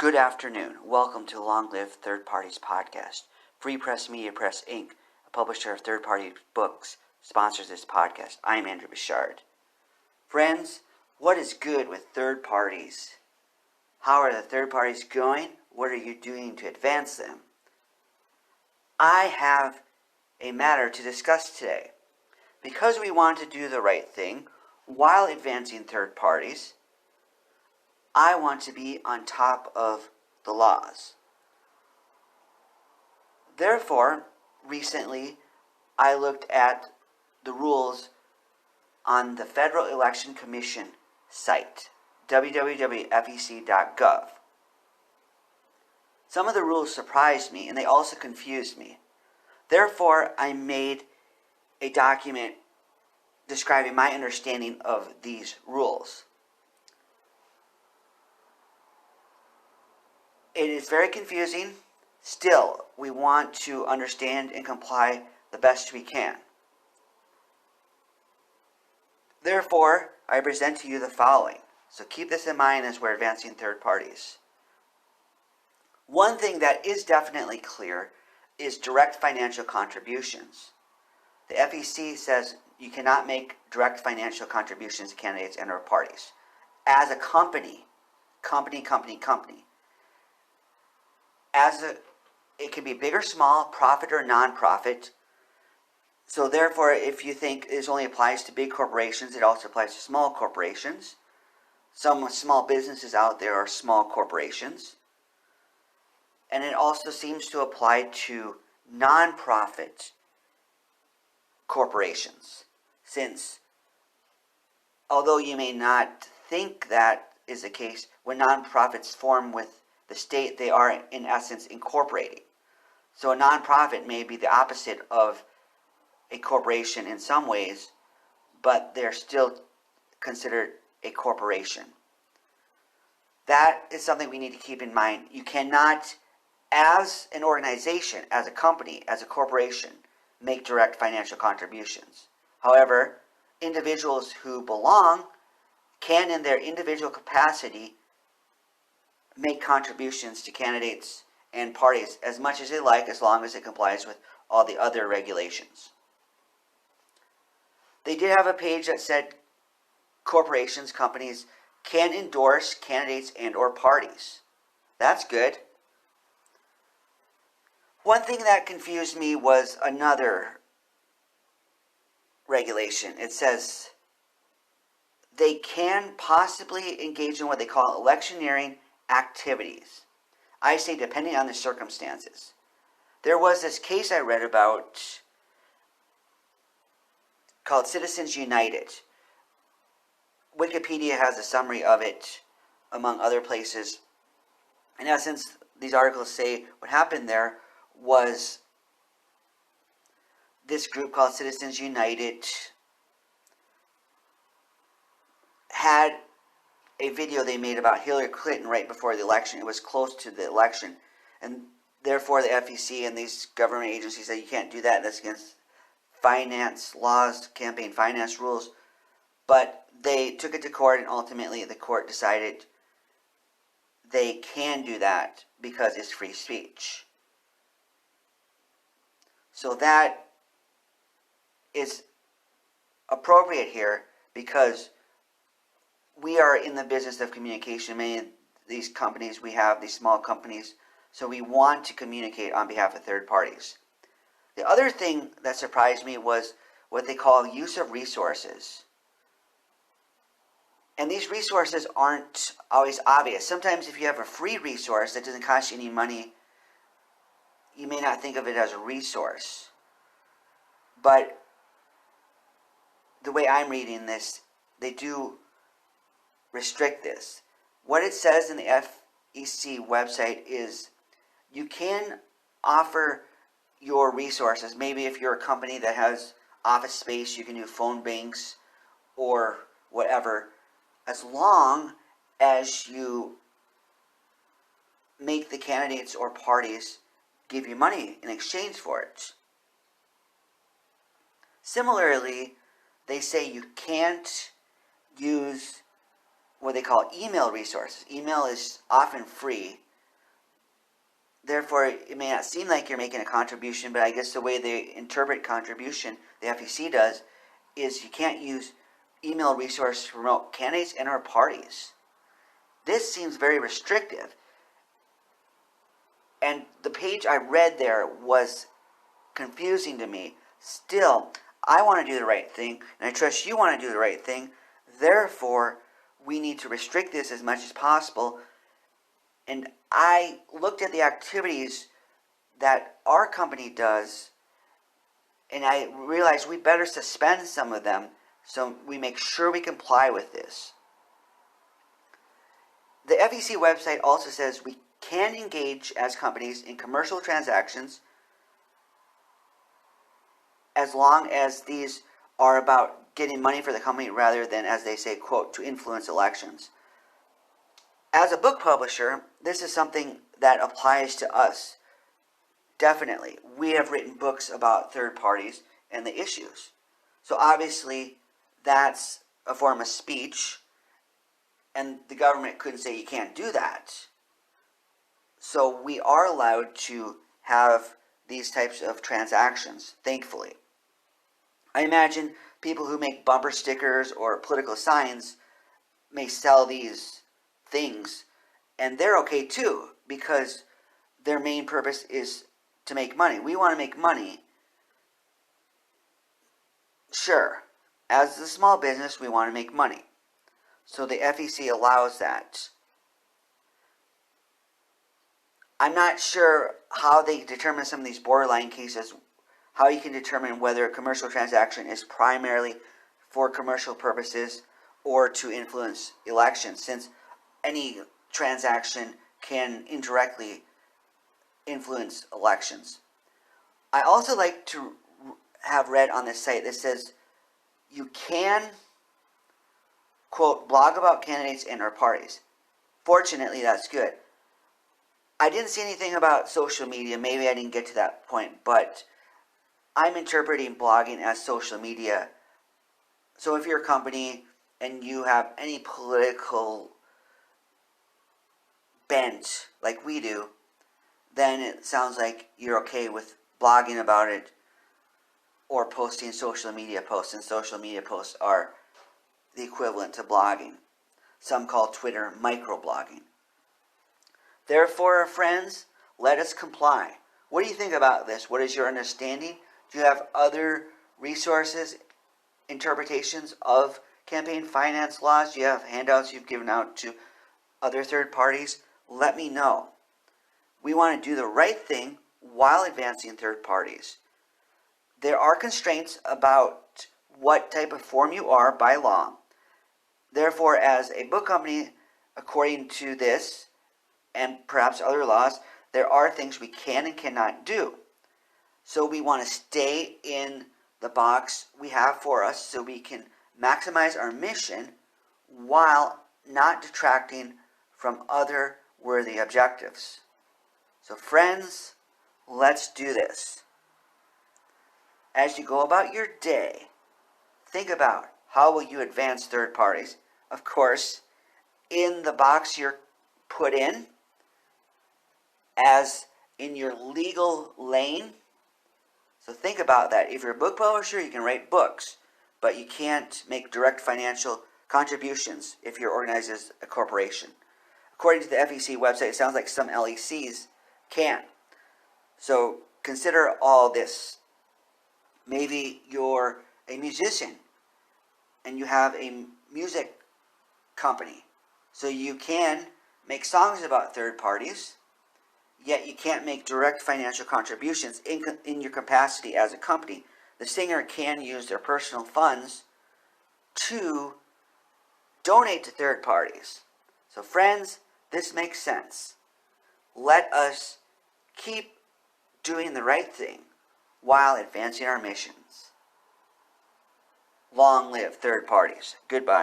Good afternoon. Welcome to Long Live Third Parties Podcast. Free Press Media Press Inc., a publisher of third-party books, sponsors this podcast. I am Andrew Bouchard. Friends, what is good with third parties? How are the third parties going? What are you doing to advance them? I have a matter to discuss today. Because we want to do the right thing while advancing third parties, I want to be on top of the laws. Therefore, recently, I looked at the rules on the Federal Election Commission site, www.fec.gov. Some of the rules surprised me, and they also confused me. Therefore, I made a document describing my understanding of these rules. It is very confusing. Still, we want to understand and comply the best we can. Therefore, I present to you the following. So keep this in mind as we're advancing third parties. One thing that is definitely clear is direct financial contributions. The FEC says you cannot make direct financial contributions to candidates and or parties. As a company. It can be big or small, profit or non-profit. So therefore, if you think this only applies to big corporations, it also applies to small corporations. Some small businesses out there are small corporations. And it also seems to apply to non-profit corporations. Since, although you may not think that is the case, when non-profits form with the state, they are in essence incorporating. So a nonprofit may be the opposite of a corporation in some ways, but they're still considered a corporation. That is something we need to keep in mind. You cannot, as an organization, as a company, as a corporation, make direct financial contributions. However, individuals who belong can, in their individual capacity, make contributions to candidates and parties as much as they like, as long as it complies with all the other regulations. They did have a page that said corporations, companies, can endorse candidates and or parties. That's good. One thing that confused me was another regulation. It says they can possibly engage in what they call electioneering activities. I say depending on the circumstances. There was this case I read about called Citizens United. Wikipedia has a summary of it, among other places. In essence, these articles say what happened there was this group called Citizens United had a video they made about Hillary Clinton right before the election. It was close to the election, and therefore the FEC and these government agencies said you can't do that. That's against finance laws, campaign finance rules. But they took it to court, and ultimately the court decided they can do that because it's free speech. So that is appropriate here because we are in the business of communication. Many of these companies, we have these small companies, so we want to communicate on behalf of third parties. The other thing that surprised me was what they call use of resources. And these resources aren't always obvious. Sometimes if you have a free resource that doesn't cost you any money, you may not think of it as a resource. But the way I'm reading this, they do restrict this. What it says in the FEC website is you can offer your resources. Maybe if you're a company that has office space, you can do phone banks or whatever, as long as you make the candidates or parties give you money in exchange for it. Similarly, they say you can't use what they call email resources. Email is often free, Therefore, it may not seem like you're making a contribution, but I guess the way they interpret contribution, the FEC does, is you can't use email resources to promote candidates and or parties. This seems very restrictive. And the page I read there was confusing to me. Still, I want to do the right thing, and I trust you want to do the right thing. Therefore, we need to restrict this as much as possible. And I looked at the activities that our company does, and I realized we better suspend some of them so we make sure we comply with this. The FEC website also says we can engage as companies in commercial transactions as long as these are about getting money for the company rather than, as they say, quote, to influence elections. As a book publisher, this is something that applies to us. Definitely. We have written books about third parties and the issues. So obviously, that's a form of speech, and the government couldn't say you can't do that. So we are allowed to have these types of transactions, thankfully. I imagine people who make bumper stickers or political signs may sell these things, and they're okay too, because their main purpose is to make money. We want to make money. Sure, as a small business, we want to make money. So the FEC allows that. I'm not sure how they determine some of these borderline cases, how you can determine whether a commercial transaction is primarily for commercial purposes or to influence elections, since any transaction can indirectly influence elections. I also like to have read on this site that says you can, quote, blog about candidates and or parties. Fortunately, that's good. I didn't see anything about social media. Maybe I didn't get to that point, but I'm interpreting blogging as social media. So if you're a company and you have any political bent like we do, then it sounds like you're okay with blogging about it or posting social media posts. And social media posts are the equivalent to blogging. Some call Twitter microblogging. Therefore, friends, let us comply. What do you think about this? What is your understanding? Do you have other resources, interpretations of campaign finance laws? Do you have handouts you've given out to other third parties? Let me know. We want to do the right thing while advancing third parties. There are constraints about what type of form you are by law. Therefore, as a book company, according to this, and perhaps other laws, there are things we can and cannot do. So we want to stay in the box we have for us so we can maximize our mission while not detracting from other worthy objectives. So friends, let's do this. As you go about your day, think about how will you advance third parties. Of course, in the box you're put in, as in your legal lane. So think about that. If you're a book publisher, you can write books, but you can't make direct financial contributions if you're organized as a corporation. According to the FEC website, it sounds like some LECs can. So consider all this. Maybe you're a musician and you have a music company. So you can make songs about third parties, yet you can't make direct financial contributions in your capacity as a company. The singer can use their personal funds to donate to third parties. So friends, this makes sense. Let us keep doing the right thing while advancing our missions. Long live third parties. Goodbye.